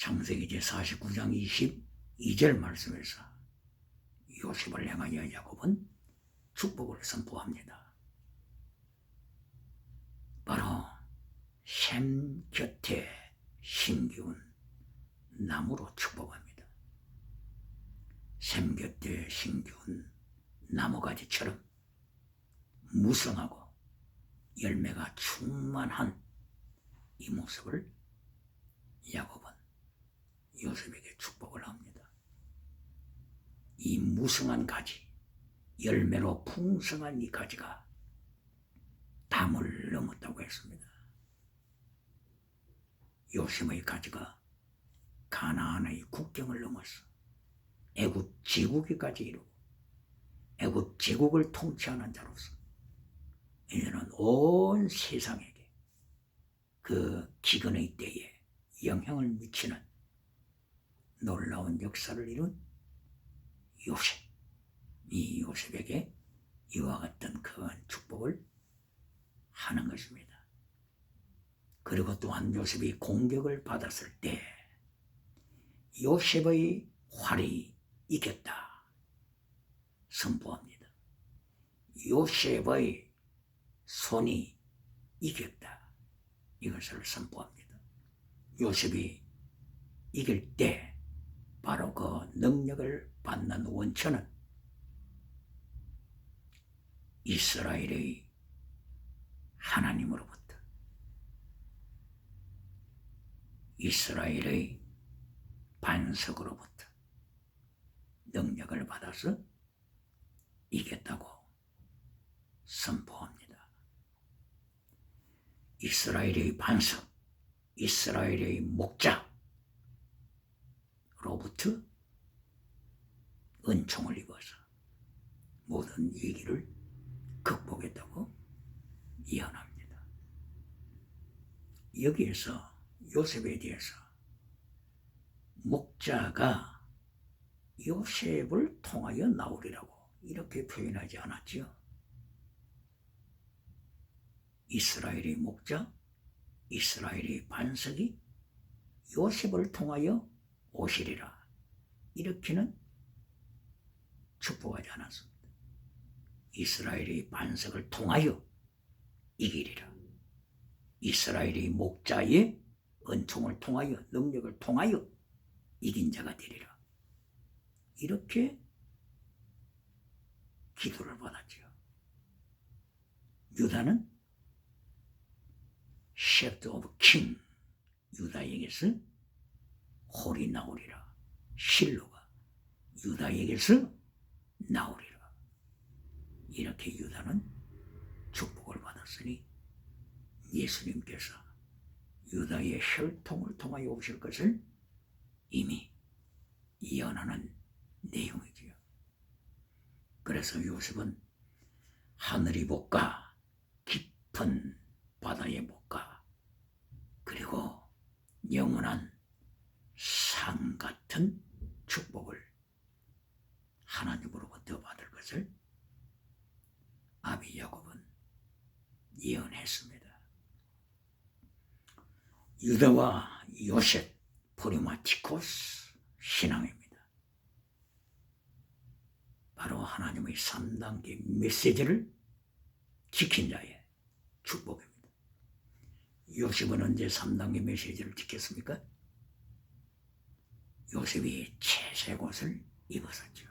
창세기 제49장 22절 말씀에서 요셉을 향하여 야곱은 축복을 선포합니다. 바로 샘 곁에 심기운 나무로 축복합니다. 샘 곁에 심기운 나무가지처럼 무성하고 열매가 충만한 이 모습을 야곱은 요셉에게 축복을 합니다. 이 무성한 가지, 열매로 풍성한 이 가지가 담을 넘었다고 했습니다. 요셉의 가지가 가나안의 국경을 넘어서 애굽 제국에까지 이르고 애굽 제국을 통치하는 자로서 이제는 온 세상에게 그 기근의 때에 영향을 미치는 놀라운 역사를 이룬 요셉, 이 요셉에게 이와 같은 큰 축복을 하는 것입니다. 그리고 또한 요셉이 공격을 받았을 때 요셉의 활이 이겼다 선포합니다. 요셉의 손이 이겼다, 이것을 선포합니다. 요셉이 이길 때 바로 그 능력을 받는 원천은 이스라엘의 하나님으로부터, 이스라엘의 반석으로부터 능력을 받아서 이겼다고 선포합니다. 이스라엘의 반석, 이스라엘의 목자로부터 은총을 입어서 모든 위기를 극복했다고 예언합니다. 여기에서 요셉에 대해서 목자가 요셉을 통하여 나오리라고 이렇게 표현하지 않았지요. 이스라엘의 목자, 이스라엘의 반석이 요셉을 통하여 오시리라, 이렇게는 축복하지 않았습니다. 이스라엘의 반석을 통하여 이기리라, 이스라엘의 목자의 은총을 통하여, 능력을 통하여 이긴 자가 되리라, 이렇게 기도를 받았죠. 유다는 셰프트 오브 킹, 유다에게서 홀이 나오리라, 실로가 유다에게서 나오리라, 이렇게 유다는 축복을 받았으니 예수님께서 유다의 혈통을 통하여 오실 것을 이미 예언하는 내용이지요. 그래서 요셉은 하늘이 복과 깊은 바다의 복과 그리고 영원한 산 같은 축복을 하나님으로부터 받을 것을 아비 야곱은 예언했습니다. 유다와 요셉, 포리마티코스 신앙입니다. 바로 하나님의 3단계 메시지를 지킨 자의 축복입니다. 요셉은 언제 3단계 메시지를 지켰습니까? 요셉이 채색 옷을 입었었죠.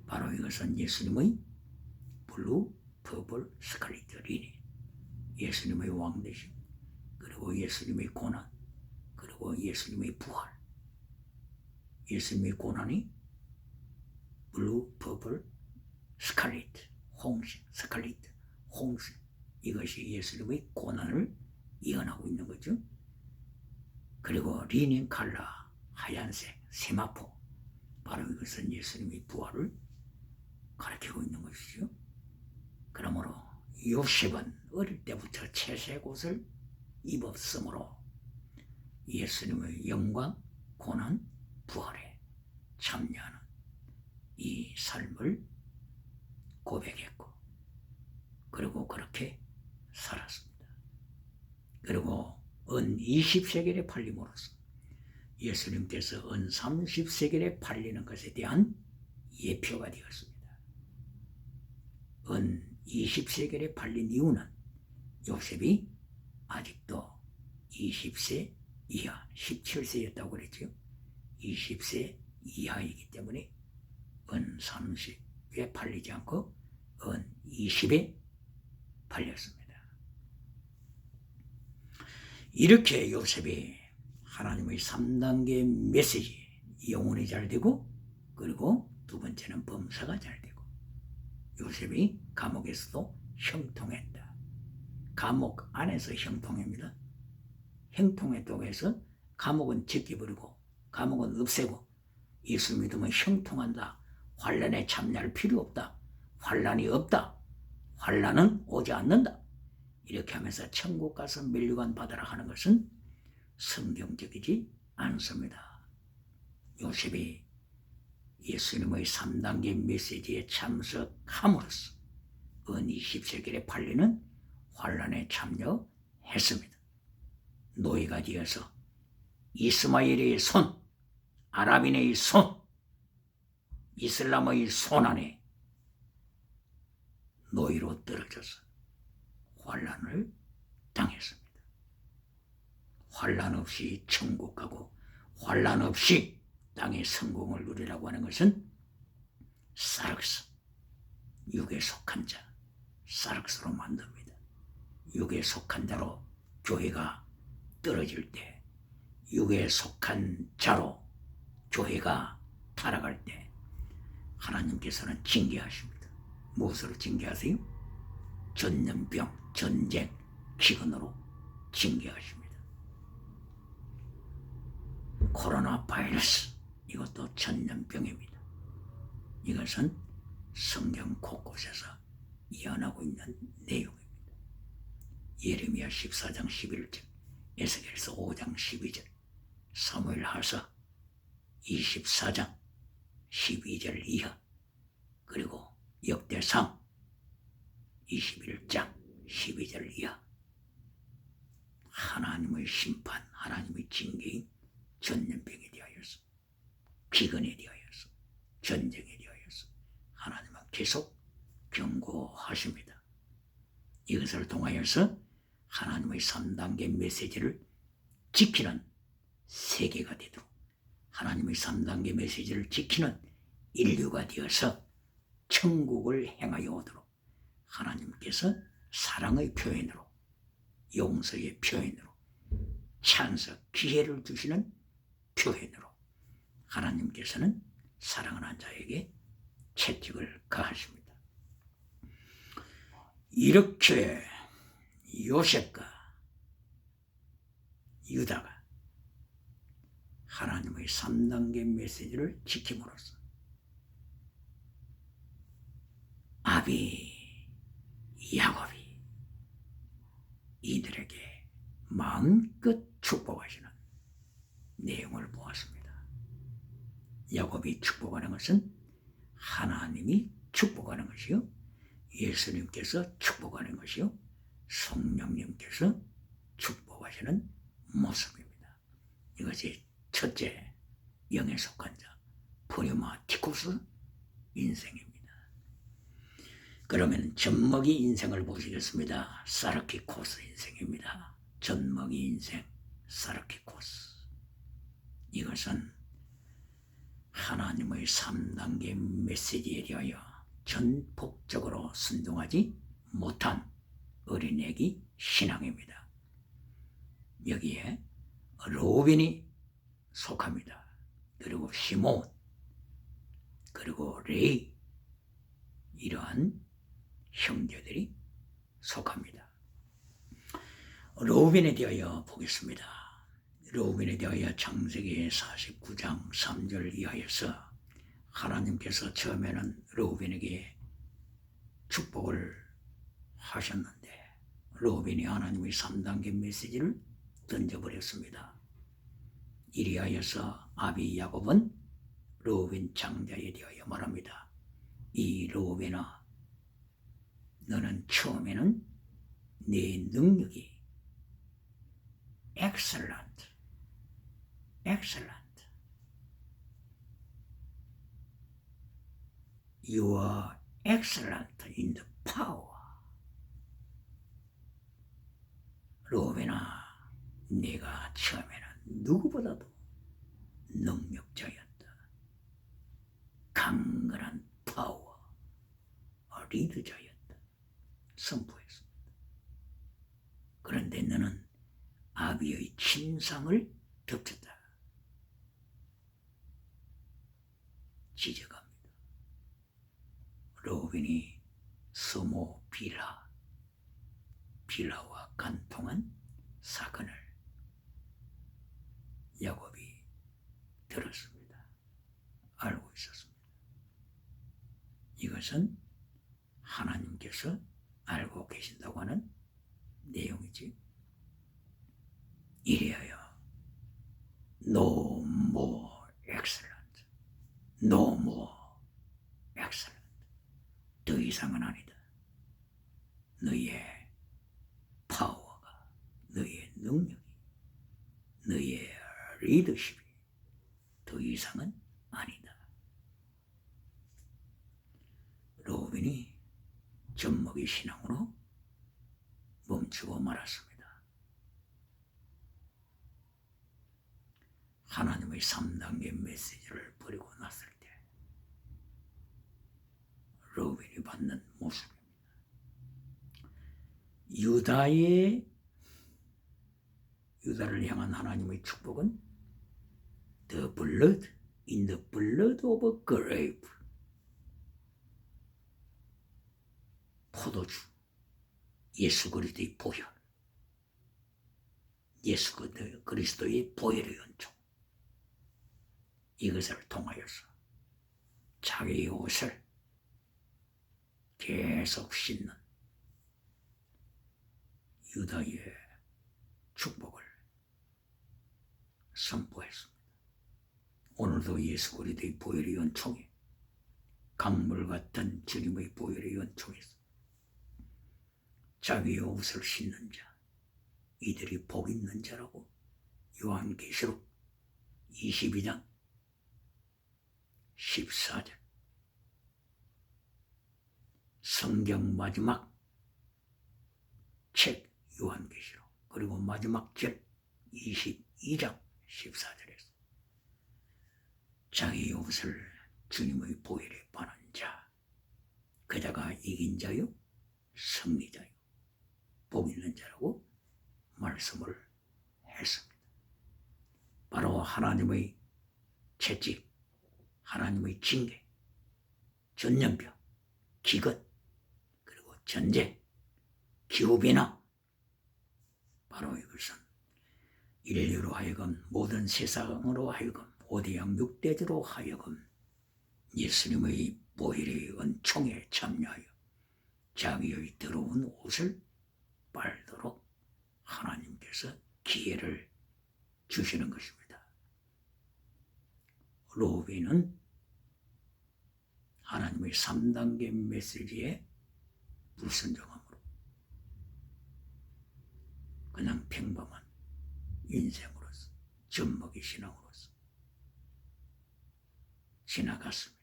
바로 이것은 예수님의 블루, 퍼플, 스칼리트, 리니, 예수님의 왕되심, 그리고 예수님의 고난, 그리고 예수님의 부활. 예수님의 고난이 블루, 퍼플, 스칼리트, 홍색, 스칼리트, 홍색, 이것이 예수님의 고난을 예언하고 있는 거죠. 그리고 리넨 칼라, 하얀색, 세마포, 바로 이것은 예수님의 부활을 가리키고 있는 것이죠. 그러므로 요셉은 어릴 때부터 채색 옷을 입었으므로 예수님의 영광, 고난, 부활에 참여하는 이 삶을 고백했고, 그리고 그렇게 살았습니다. 그리고 은 20세겔에 팔림으로써 예수님께서 은 30세겔에 팔리는 것에 대한 예표가 되었습니다. 은 20세겔에 팔린 이유는 요셉이 아직도 20세 이하, 17세였다고 그랬죠. 20세 이하이기 때문에 은 30에 팔리지 않고 은 20에 팔렸습니다. 이렇게 요셉이 하나님의 3단계 메시지, 영혼이 잘 되고, 그리고 두 번째는 범사가 잘 되고, 요셉이 감옥에서도 형통했다. 감옥 안에서 형통합니다. 형통했다고 해서 감옥은 제껴버리고 감옥은 없애고 예수 믿으면 형통한다. 환난에 참여할 필요 없다. 환난이 없다. 환난은 오지 않는다. 이렇게 하면서 천국 가서 면류관 받으라 하는 것은 성경적이지 않습니다. 요셉이 예수님의 3단계 메시지에 참석함으로써 은 20세겔에 팔리는 환난에 참여했습니다. 노예가 되어서 이스마엘의 손, 아랍인의 손, 이슬람의 손 안에 노예로 떨어져서 환난을 당했습니다. 환난 없이 천국 가고 환난 없이 땅의 성공을 누리라고 하는 것은 사륵스, 육에 속한 자, 사륵스로 만듭니다. 육에 속한 자로 교회가 떨어질 때, 육에 속한 자로 교회가 타락할 때 하나님께서는 징계하십니다. 무엇으로 징계하세요? 전염병, 전쟁, 기근으로 징계하십니다. 코로나 바이러스, 이것도 전염병입니다. 이것은 성경 곳곳에서 예언하고 있는 내용입니다. 예레미야 14장 11절, 에스겔서 5장 12절, 사무엘하서 24장 12절 이하, 그리고 역대상 21장 12절 이하, 하나님의 심판, 하나님의 징계인 전염병에 대하여서, 기근에 대하여서, 전쟁에 대하여서 하나님은 계속 경고하십니다. 이것을 통하여서 하나님의 3단계 메시지를 지키는 세계가 되도록, 하나님의 3단계 메시지를 지키는 인류가 되어서 천국을 행하여 오도록 하나님께서 사랑의 표현으로, 용서의 표현으로, 찬석, 기회를 주시는 표현으로 하나님께서는 사랑하는 자에게 채찍을 가하십니다. 이렇게 요셉과 유다가 하나님의 3단계 메시지를 지킴으로써 아비 야곱이 이들에게 마음껏 축복하시는 내용을 보았습니다. 야곱이 축복하는 것은 하나님이 축복하는 것이요, 예수님께서 축복하는 것이요, 성령님께서 축복하시는 모습입니다. 이것이 첫째 영에 속한 자, 프리마티쿠스 인생입니다. 그러면 젖먹이 인생을 보시겠습니다. 사르키코스 인생입니다. 젖먹이 인생, 사르키코스. 이것은 하나님의 3단계 메시지에 대하여 전폭적으로 순종하지 못한 어린애기 신앙입니다. 여기에 로빈이 속합니다. 그리고 시몬, 그리고 레이, 이러한 형제들이 속합니다. 로빈에 대하여 보겠습니다. 로빈에 대하여 창세기 49장 3절 이하에서 하나님께서 처음에는 로빈에게 축복을 하셨는데 로빈이 하나님의 3단계 메시지를 던져버렸습니다. 이리하여서 아비 야곱은 로빈 장자에 대하여 말합니다. 이 로빈아, 너는 처음에는 네 능력이 excellent, excellent. You are excellent in the power. 로빈아, 네가 처음에는 누구보다도 능력자였다. 강건한 파워, 리더자였다. 선포했습니다. 그런데 너는 아비의 침상을 덮쳤다. 지적합니다. 로빈이 스모 빌라와 간통한 사건을 야곱이 들었습니다. 알고 있었습니다. 이것은 하나님께서 알고 계신다고 하는 내용이지. 이래야 no more excellent, no more excellent. 더 이상은 아니다. 너의 파워가, 너의 능력이, 너의 리더십이 더 이상은 아니다. 로빈이 젖먹이 신앙으로 멈추고 말았습니다. 하나님의 3단계 메시지를 버리고 났을 때 로빈이 받는 모습입니다. 유다를 향한 하나님의 축복은 the blood in the blood of a grape. 포도주, 예수 그리스도의 보혈, 예수 그리스도의 보혈의 은총, 이것을 통하여서 자기의 옷을 계속 씻는 유다의 축복을 선포했습니다. 오늘도 예수 그리스도의 보혈의 은총이 강물 같은 주님의 보혈의 은총에서 자기의 옷을 씻는 자, 이들이 복 있는 자라고 요한계시록 22장 14절 성경 마지막 책 요한계시록 그리고 마지막 절 22장 14절에서 자기의 옷을 주님의 보혈에 바른 자, 그자가 이긴 자요 승리자요 복 있는 자라고 말씀을 했습니다. 바로 하나님의 채찍, 하나님의 징계, 전염병, 기근, 그리고 전쟁, 기후변화, 바로 이것은 인류로 하여금 모든 세상으로 하여금 5대양 6대주로 하여금 예수님의 보혈의 은총에 참여하여 자기의 더러운 옷을 빨도록 하나님께서 기회를 주시는 것입니다. 로빈은 하나님의 3단계 메시지에 불순종함으로 그냥 평범한 인생으로서 젖먹이 신앙으로서 지나갔습니다.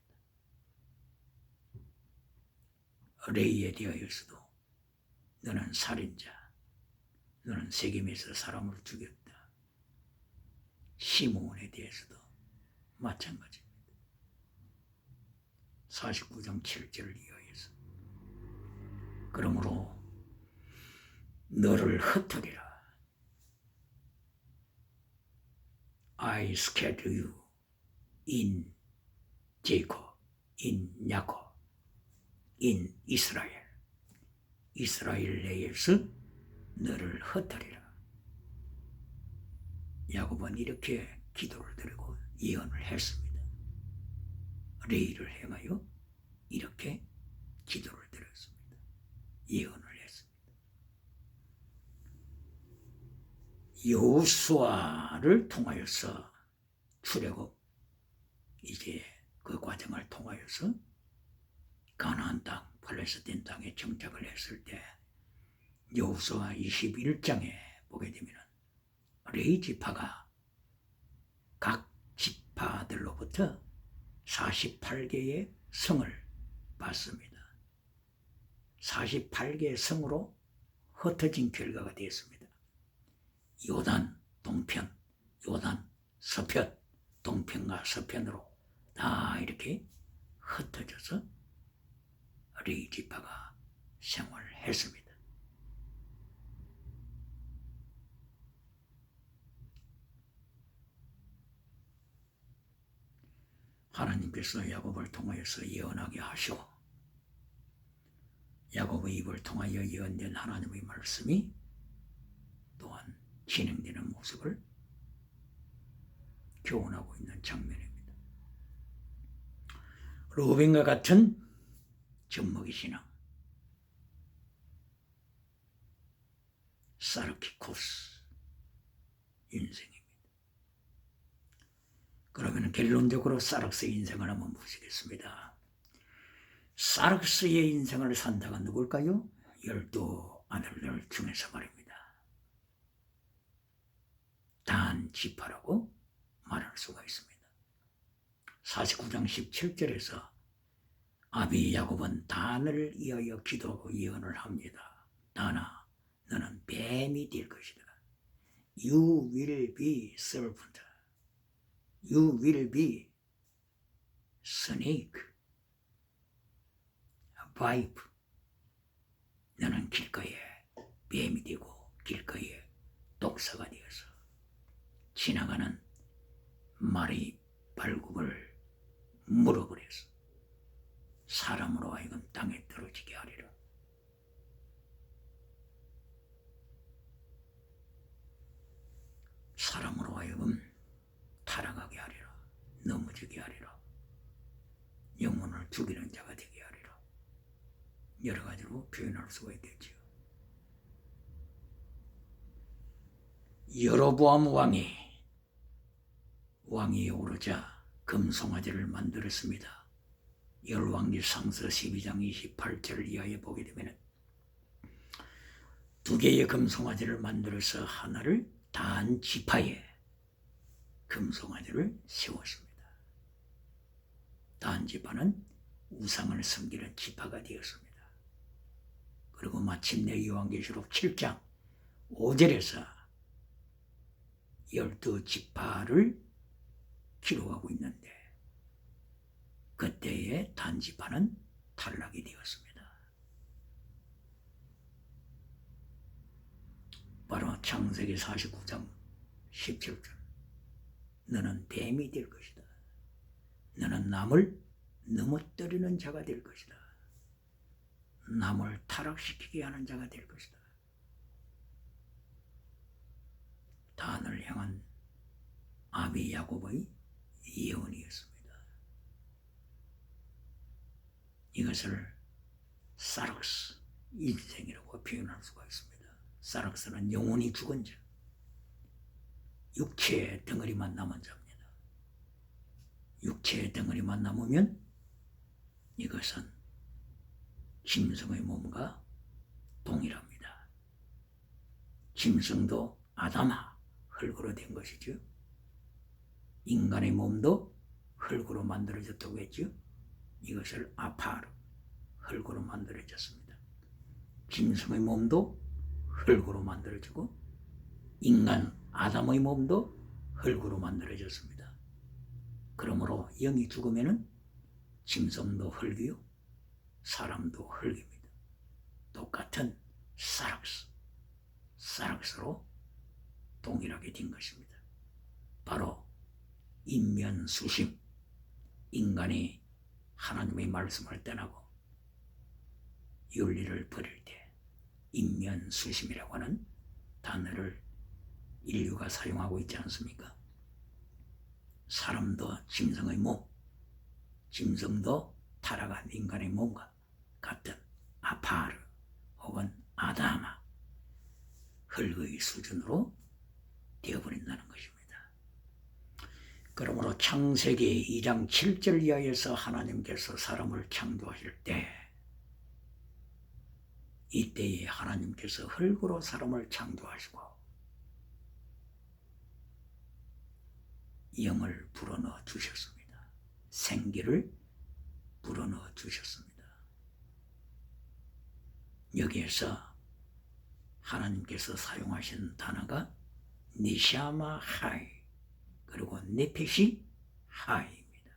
레이에 대하여서도 너는 살인자, 너는 세겜에서 사람을 죽였다. 시므온에 대해서도 마찬가지입니다. 49장 7절을 이하여서 그러므로 너를 흩으리라. I scatter you in Jacob, in 야곱, in 이스라엘. 이스라엘 내에서 너를 흩으리라. 야곱은 이렇게 기도를 드리고 예언을 했습니다. 레이를 행하여 이렇게 기도를 드렸습니다. 예언을 했습니다. 여호수아를 통하여서 출애굽 이제 그 과정을 통하여서 가나안 땅 팔레스타인 땅에 정착을 했을 때 여호수아 21장에 보게 되면 레위 지파가 각 지파들로부터 48개의 성을 받습니다. 48개의 성으로 흩어진 결과가 되었습니다. 요단 동편, 요단 서편, 동편과 서편으로 다 이렇게 흩어져서 레위 지파가 생활했습니다. 하나님께서 야곱을 통하여서 예언하게 하시고 야곱의 입을 통하여 예언된 하나님의 말씀이 또한 진행되는 모습을 교훈하고 있는 장면입니다. 루벤과 같은 젖먹이 신앙, 사르키코스 인생입니다. 그러면 결론적으로 사륵스의 인생을 한번 보시겠습니다. 사륵스의 인생을 산 자가 누굴까요? 12 아들들 중에서 말입니다. 단 지파라고 말할 수가 있습니다. 49장 17절에서 아비 야곱은 단을 위하여 기도하고 예언을 합니다. 단아, 너는 뱀이 될 것이다. You will be serpent. You will be snake. vibe. 너는 길거리에 뱀이 되고 길거리에 독사가 되어서 지나가는 말의 발굽을 물어버려서 사람으로 하여금 땅에 떨어지게 하리라. 사람으로 하여금 타락하게 하리라. 넘어지게 하리라. 영혼을 죽이는 자가 되게 하리라. 여러 가지로 표현할 수가 있겠지요. 여로보암 왕이 오르자 금송아지를 만들었습니다. 열왕기상서 12장 28절 이하에 보게 되면 2개의 금송아지를 만들어서 하나를 단 지파에 금송아지를 세웠습니다. 단 지파는 우상을 섬기는 지파가 되었습니다. 그리고 마침내 요한계시록 7장 5절에서 12지파를 기록하고 있는데 그때의 단지파는 탈락이 되었습니다. 바로 창세기 49장 17절 너는 뱀이 될 것이다. 너는 남을 넘어뜨리는 자가 될 것이다. 남을 타락시키게 하는 자가 될 것이다. 단을 향한 아비 야곱의 예언이었습니다. 이것을 사륵스 인생이라고 표현할 수가 있습니다. 사륵스는 영혼이 죽은 자, 육체의 덩어리만 남은 자입니다. 육체의 덩어리만 남으면 이것은 짐승의 몸과 동일합니다. 짐승도 아담아 흙으로 된 것이죠. 인간의 몸도 흙으로 만들어졌다고 했죠. 이것을 아파르 흙으로 만들어졌습니다. 짐승의 몸도 흙으로 만들어지고 인간 아담의 몸도 흙으로 만들어졌습니다. 그러므로 영이 죽으면은 짐승도 흙이요 사람도 흙입니다. 똑같은 사륵스로 동일하게 된 것입니다. 바로 인면수심, 인간이 하나님의 말씀을 떠나고 윤리를 버릴 때 인면수심이라고 하는 단어를 인류가 사용하고 있지 않습니까? 사람도 짐승의 몸, 짐승도 타락한 인간의 몸과 같은 아파르 혹은 아다마, 흙의 수준으로 되어버린다는 것입니다. 그러므로 창세기 2장 7절 이하에서 하나님께서 사람을 창조하실 때 이때에 하나님께서 흙으로 사람을 창조하시고 영을 불어넣어 주셨습니다. 생기를 불어넣어 주셨습니다. 여기에서 하나님께서 사용하신 단어가 니샤마 하이 그리고 네피시 하이입니다.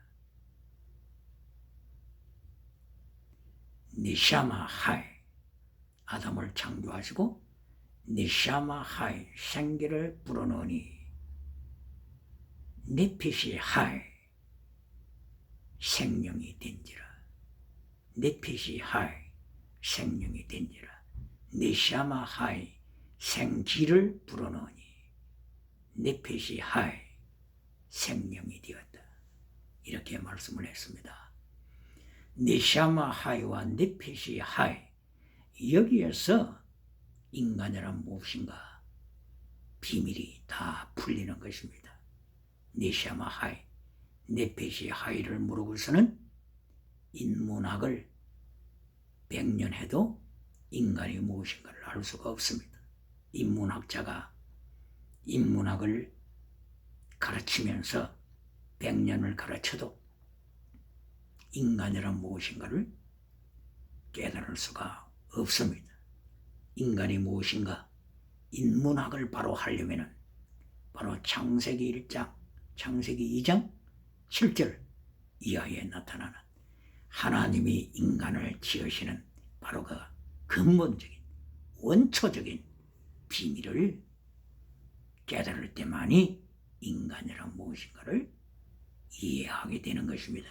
니샤마 하이 아담을 창조하시고 니샤마 하이 생기를 불어넣으니 네피시 하이 생명이 된지라. 네피시 하이 생명이 된지라. 니샤마 하이 생기를 불어넣으니 네피시 하이 생명이 되었다. 이렇게 말씀을 했습니다. 니샤마 하이와 네피시 하이 여기에서 인간이란 무엇인가 비밀이 다 풀리는 것입니다. 니샤마 하이 네피시 하이를 모르고서는 인문학을 100년 해도 인간이 무엇인가를 알 수가 없습니다. 인문학자가 인문학을 가르치면서 100년을 가르쳐도 인간이란 무엇인가를 깨달을 수가 없습니다. 인간이 무엇인가 인문학을 바로 하려면 바로 창세기 1장, 창세기 2장 7절 이하에 나타나는 하나님이 인간을 지으시는 바로 그 근본적인 원초적인 비밀을 깨달을 때만이 인간이란 무엇인가를 이해하게 되는 것입니다.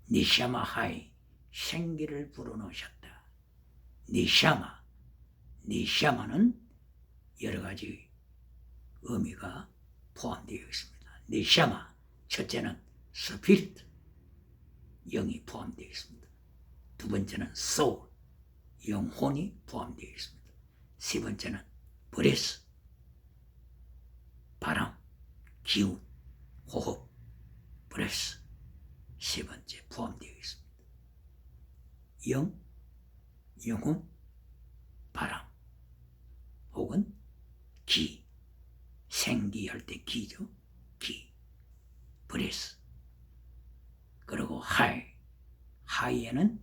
니샤마 하이 생기를 불어넣으셨다. 니샤마는 여러 가지 의미가 포함되어 있습니다. 니샤마 첫째는 스피리트 영이 포함되어 있습니다. 두 번째는 소울 영혼이 포함되어 있습니다. 세 번째는 브레스 바람 기운 호흡 브레스 세 번째 포함되어 있습니다. 영혼 바람 혹은 기 생기할 때 기죠. 기 브레스 그리고 하이에는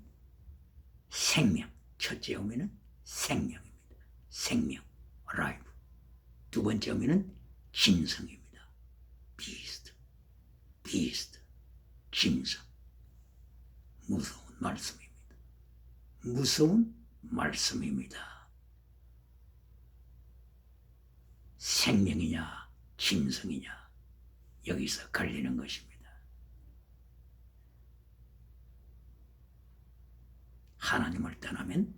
생명 첫째 의미는 생명입니다. 생명 라이프 두 번째 의미는 짐승입니다. 비스트 짐승 무서운 말씀입니다. 무서운 말씀입니다. 생명이냐 짐승이냐 여기서 갈리는 것입니다. 하나님을 떠나면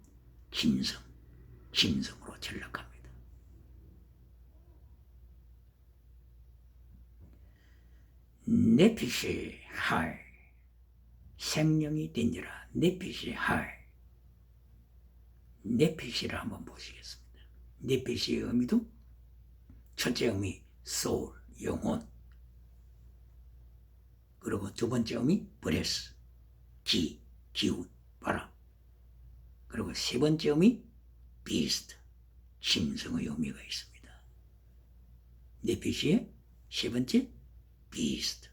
짐승으로 전락합니다. 네피시 하이 생명이 된지라. 네피시 하이 네피시를 한번 보시겠습니다. 네피시의 의미도 첫째 의미 소울 영혼 그리고 두 번째 의미 브레스 기운 바람 그리고 세 번째 의미 비스트 짐승의 의미가 있습니다. 네피시의 세 번째 비스트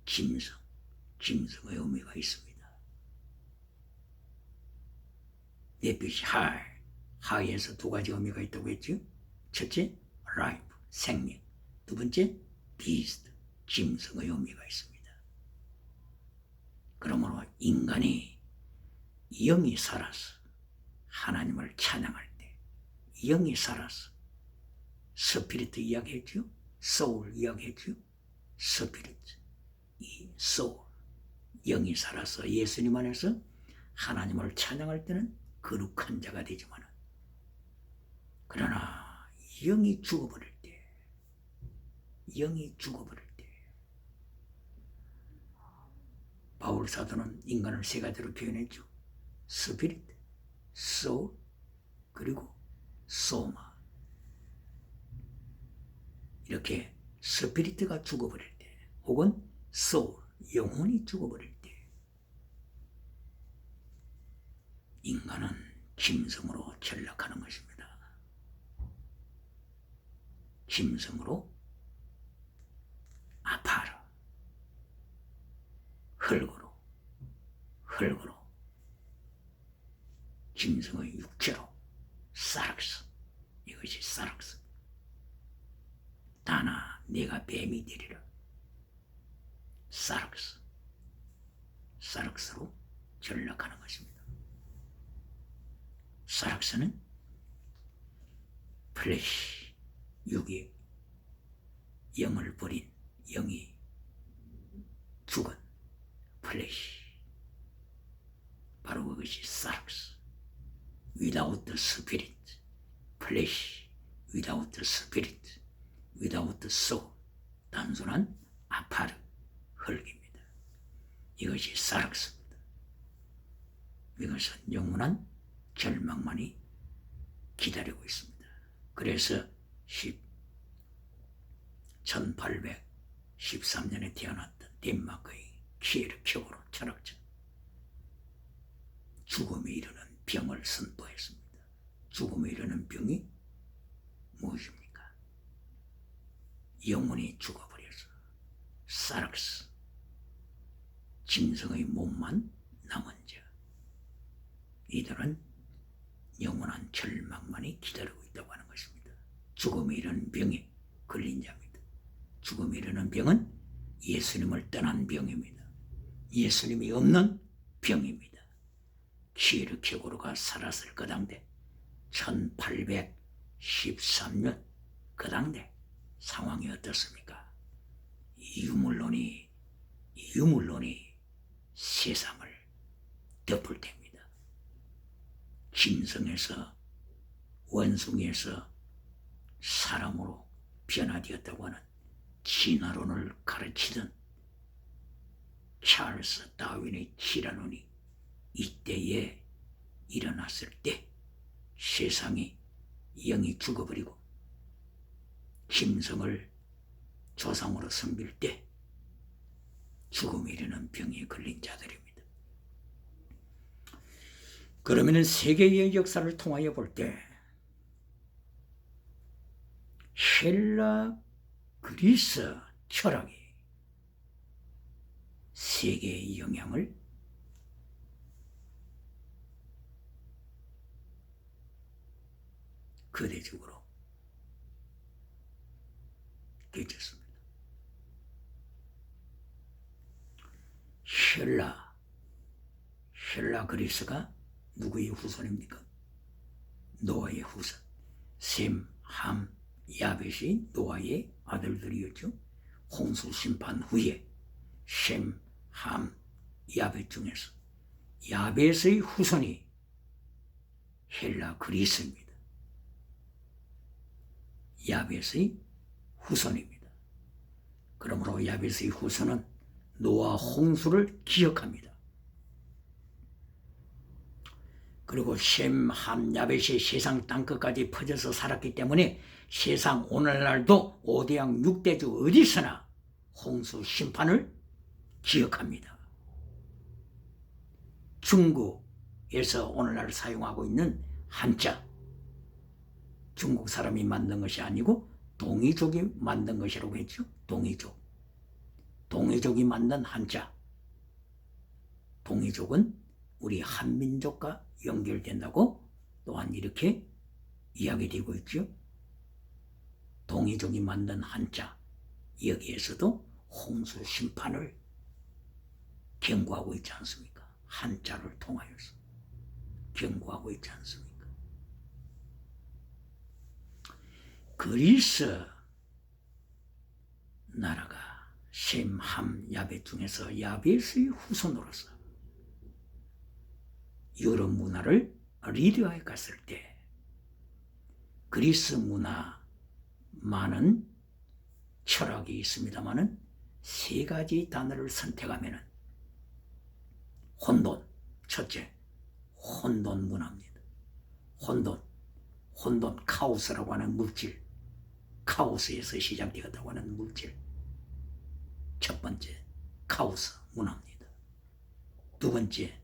짐승의 의미가 있습니다. 네피시 하이에서 두 가지 의미가 있다고 했죠. 첫째 라이프 생명 두 번째 비스트 짐승의 의미가 있습니다. 그러므로 인간이 영이 살아서 하나님을 찬양할 때 영이 살아서 스피리트 이야기했죠. 소울 이야기했죠. 스피리트 이 소울 영이 살아서 예수님 안에서 하나님을 찬양할 때는 거룩한 자가 되지만 그러나 영이 죽어버릴 때 바울 사도는 인간을 세 가지로 표현했죠. 스피리트, 소울, 그리고 소마. 이렇게 스피리트가 죽어버릴 때 혹은 소울, 영혼이 죽어버릴 때 인간은 짐승으로 전락하는 것입니다. 짐승으로 흙으로 짐승의 육체로 사락스, 이것이 사락스. 다나 네가 뱀이 되리라. 사락스로 전락하는 것입니다. 사락스는 플래시, 육이 영을 버린, 영이 죽은 플래시, 바로 그것이 사락스. Without the spirit, flesh, without the spirit, without the soul, 단순한 아파르, 흙입니다. 이것이 사락스입니다. 이것은 영원한 절망만이 기다리고 있습니다. 그래서 1813년에 태어났던 덴마크의 키에르 켜고로 철학자, 죽음에 이르는 병을 선포했습니다. 죽음에 이르는 병이 무엇입니까? 영혼이 죽어버려서 사락스, 짐승의 몸만 남은 자, 이들은 영원한 절망만이 기다리고 있다고 하는 것입니다. 죽음에 이르는 병에 걸린 자입니다. 죽음에 이르는 병은 예수님을 떠난 병입니다. 예수님이 없는 병입니다. 키에르 켜고르가 살았을 그 당대 1813년 그 당대 상황이 어떻습니까? 유물론이 세상을 덮을 때입니다. 짐승에서 원숭이에서 사람으로 변화되었다고 하는 진화론을 가르치던 찰스 다윈의 진화론이 이때에 일어났을 때 세상이 영이 죽어버리고 짐승을 조상으로 섬길 때 죽음에 이르는 병에 걸린 자들입니다. 그러면 세계의 역사를 통하여 볼 때 헬라, 그리스 철학이 세계의 영향을 거대적으로 끼쳤습니다. 헬라 그리스가 누구의 후손입니까? 노아의 후손. 셈, 함, 야벳이 노아의 아들들이었죠. 홍수 심판 후에 셈, 함, 야벳 중에서 야벳의 후손이 헬라 그리스입니다. 야벳의 후손입니다. 그러므로 야벳의 후손은 노아 홍수를 기억합니다. 그리고 셈, 함, 야벳이 세상 땅끝까지 퍼져서 살았기 때문에 세상 오늘날도 5대양 6대주 어디서나 홍수 심판을 기억합니다. 중국에서 오늘날 사용하고 있는 한자, 중국 사람이 만든 것이 아니고 동이족이 만든 것이라고 했죠. 동이족이 만든 한자. 동이족은 우리 한민족과 연결된다고 또한 이렇게 이야기되고 있죠. 동이족이 만든 한자, 여기에서도 홍수 심판을 경고하고 있지 않습니까? 한자를 통하여서 경고하고 있지 않습니까? 그리스 나라가 셈, 함, 야벳 중에서 야벳의 후손으로서 유럽 문화를 리드하여 갔을 때 그리스 문화 많은 철학이 있습니다마는 세 가지 단어를 선택하면 혼돈, 첫째 혼돈 문화입니다. 혼돈 카오스라고 하는 물질, 카오스에서 시작되었다고 하는 물질, 첫 번째 카오스 문화입니다. 두 번째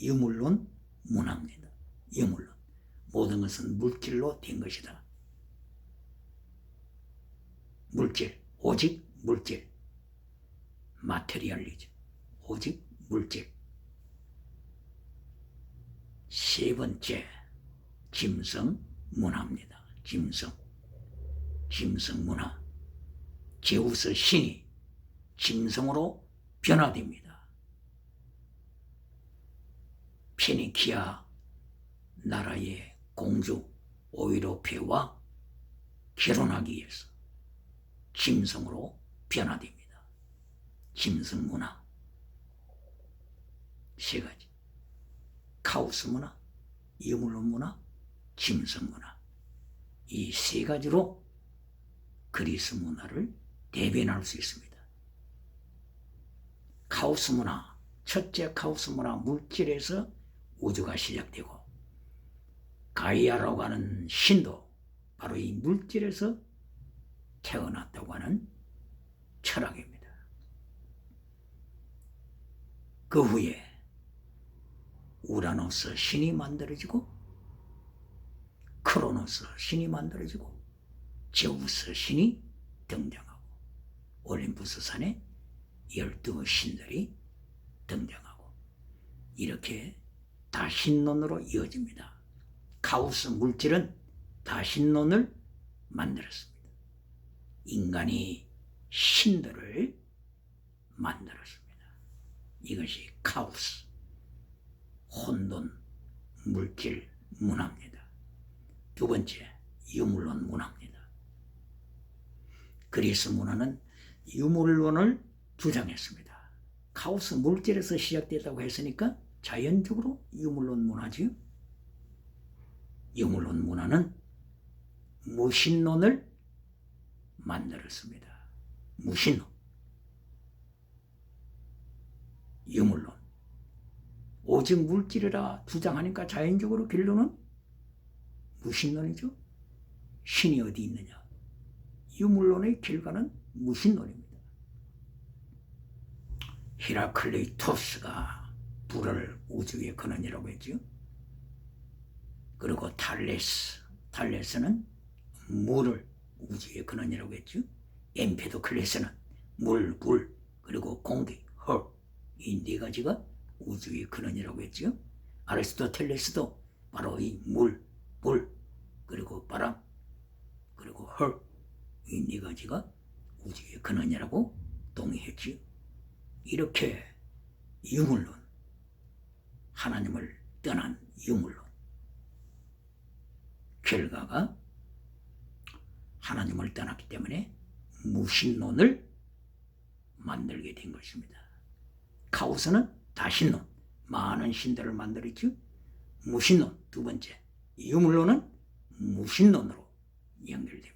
유물론 문화입니다. 유물론, 모든 것은 물질로 된 것이다. 물질, 오직 물질, 마테리얼리즘, 오직 물질. 세 번째, 짐승 문화입니다. 짐승 문화. 제우스 신이 짐승으로 변화됩니다. 페니키아 나라의 공주 오이로페와 결혼하기 위해서 짐승으로 변화됩니다. 짐승 문화. 세 가지. 카오스 문화, 유물론 문화, 짐승 문화. 이 세 가지로 그리스 문화를 대변할 수 있습니다. 카오스 문화, 첫째 카오스 문화, 물질에서 우주가 시작되고 가이아라고 하는 신도 바로 이 물질에서 태어났다고 하는 철학입니다. 그 후에 우라노스 신이 만들어지고 크로노스 신이 만들어지고 제우스 신이 등장하고 올림푸스 산에 12신들이 등장하고 이렇게 다신론으로 이어집니다. 카오스 물질은 다신론을 만들었습니다. 인간이 신들을 만들었습니다. 이것이 카오스, 혼돈, 물질 문화입니다. 두 번째, 유물론 문화입니다. 그리스 문화는 유물론을 주장했습니다. 카오스 물질에서 시작됐다고 했으니까 자연적으로 유물론 문화지요. 유물론 문화는 무신론을 만들었습니다. 무신론, 유물론. 오직 물질이라 주장하니까 자연적으로 결론은 무신론이죠. 신이 어디 있느냐. 유물론의 결과는 무신론입니다. 히라클레이토스가 불을 우주의 근원이라고 했죠. 그리고 탈레스는 물을 우주의 근원이라고 했죠. 엠페도클레스는 물, 그리고 공기, 이 네 가지가 우주의 근원이라고 했죠. 아리스토텔레스도 바로 이 물, 그리고 바람, 그리고 이 네 가지가 우주의 근원이라고 동의했지요. 이렇게 유물론, 하나님을 떠난 유물론, 결과가 하나님을 떠났기 때문에 무신론을 만들게 된 것입니다. 카오스는 다신론, 많은 신들을 만들었죠. 무신론, 두 번째, 유물론은 무신론으로 연결됩니다.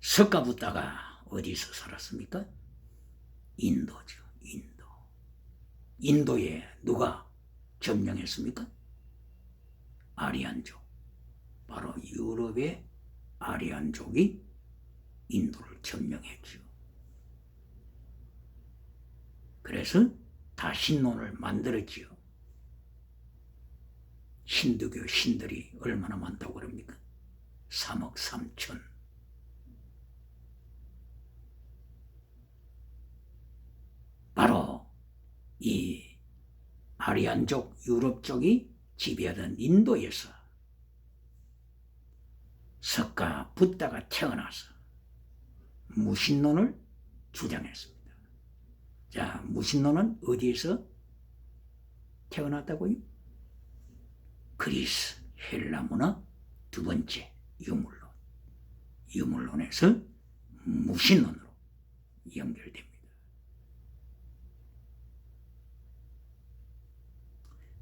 석가부다가 어디서 살았습니까? 인도죠. 인도에 누가 점령했습니까? 아리안족. 바로 유럽의 아리안족이 인도를 점령했죠. 그래서 다신론을 만들었지요. 힌두교 신들이 얼마나 많다고 그럽니까? 3억 3천. 바로 이 아리안족, 유럽족이 지배하던 인도에서 석가 붓다가 태어나서 무신론을 주장했습니다. 자, 무신론은 어디에서 태어났다고요? 그리스, 헬라 문화. 두 번째, 유물론. 유물론에서 무신론으로 연결됩니다.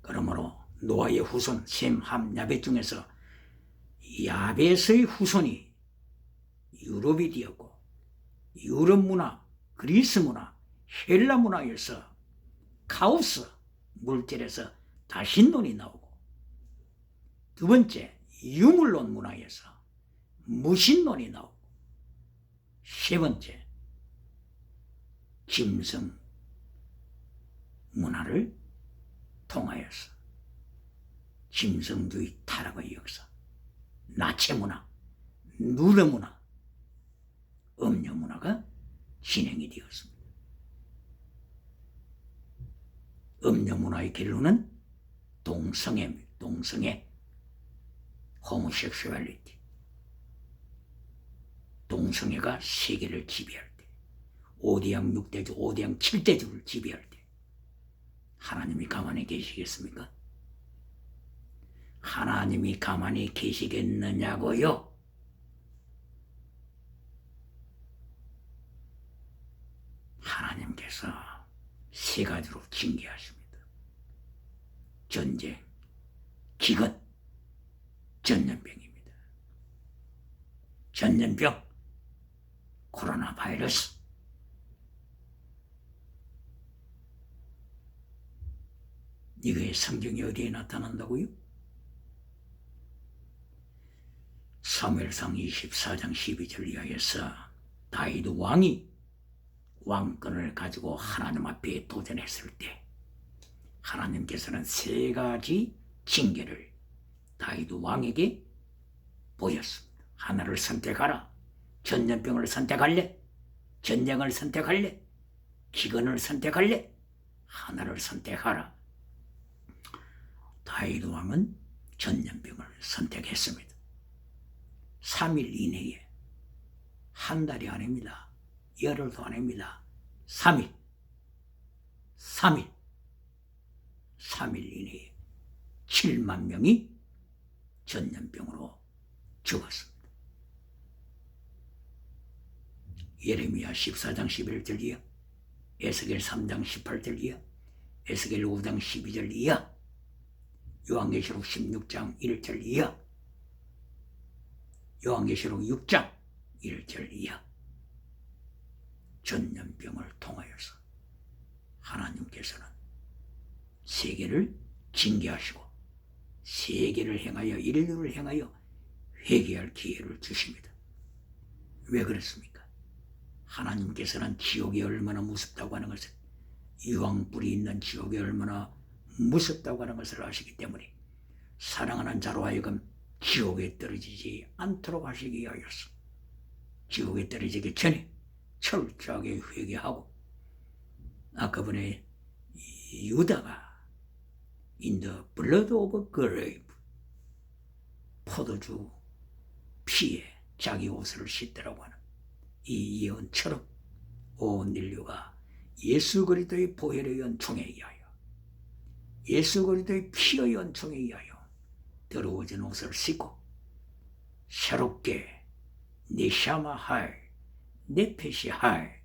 그러므로 노아의 후손 셈, 함, 야벳 중에서 야벳의 후손이 유럽이 되었고 유럽 문화, 그리스 문화, 헬라 문화에서 카오스, 물질에서 다신론이 나오고 두 번째, 유물론 문화에서 무신론이 나오고 세 번째, 짐승 문화를 통하여서 짐승주의 타락의 역사, 나체 문화, 누르 문화, 음료 문화가 진행이 되었습니다. 음녀문화의 결론은 동성애, 호모섹슈얼리티, 동성애가 세계를 지배할 때, 5대양 6대주, 5대양 7대주를 지배할 때 하나님이 가만히 계시겠습니까? 하나님이 가만히 계시겠느냐고요? 하나님께서 세 가지로 징계하십니다. 전쟁, 기근, 전염병입니다. 전염병, 코로나 바이러스. 이거의 성경이 어디에 나타난다고요? 사무엘상 24장 12절 이하에서 다윗 왕이 왕권을 가지고 하나님 앞에 도전했을 때 하나님께서는 세 가지 징계를 다윗 왕에게 보였습니다. 하나를 선택하라. 전염병을 선택할래? 전쟁을 선택할래? 기근을 선택할래? 하나를 선택하라. 다윗 왕은 전염병을 선택했습니다. 3일 이내에, 한 달이 아닙니다. 열흘도 아닙니다. 3일 이내에 7만 명이 전염병으로 죽었습니다. 예레미야 14장 11절 이하, 에스겔 3장 18절 이하, 에스겔 5장 12절 이하, 요한계시록 16장 1절 이하, 요한계시록 6장 1절 이하, 전염병을 통하여서 하나님께서는 세계를 징계하시고 세계를 향하여, 인류를 향하여 회개할 기회를 주십니다. 왜 그렇습니까? 하나님께서는 지옥이 얼마나 무섭다고 하는 것을, 유황불이 있는 지옥이 얼마나 무섭다고 하는 것을 아시기 때문에 사랑하는 자로 하여금 지옥에 떨어지지 않도록 하시기 위하여서 지옥에 떨어지기 전에 철저하게 회개하고, 아까 전에 유다가 in the blood of grave, 포도주 피에 자기 옷을 씻더라고 하는 이 예언처럼 온 인류가 예수 그리스도의 보혈의 연총에 의하여, 예수 그리스도의 피의 연총에 의하여 더러워진 옷을 씻고 새롭게 네샤마할, 네페시할,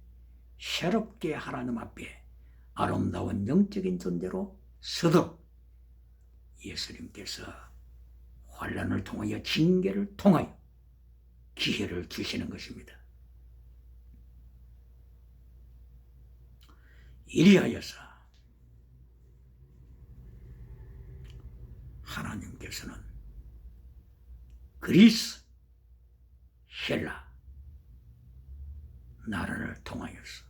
새롭게 하나님 앞에 아름다운 영적인 존재로 서도록 예수님께서 환난을 통하여, 징계를 통하여 기회를 주시는 것입니다. 이리하여서 하나님께서는 그리스, 헬라 나라를 통하여서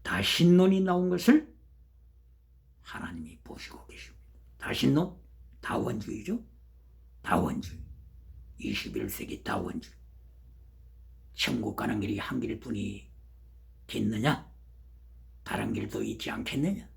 다신론이 나온 것을 하나님이 보시고 계십니다. 다신론, 다원주의죠. 다원주의, 21세기 다원주의. 천국 가는 길이 한 길뿐이 겠느냐? 다른 길도 있지 않겠느냐?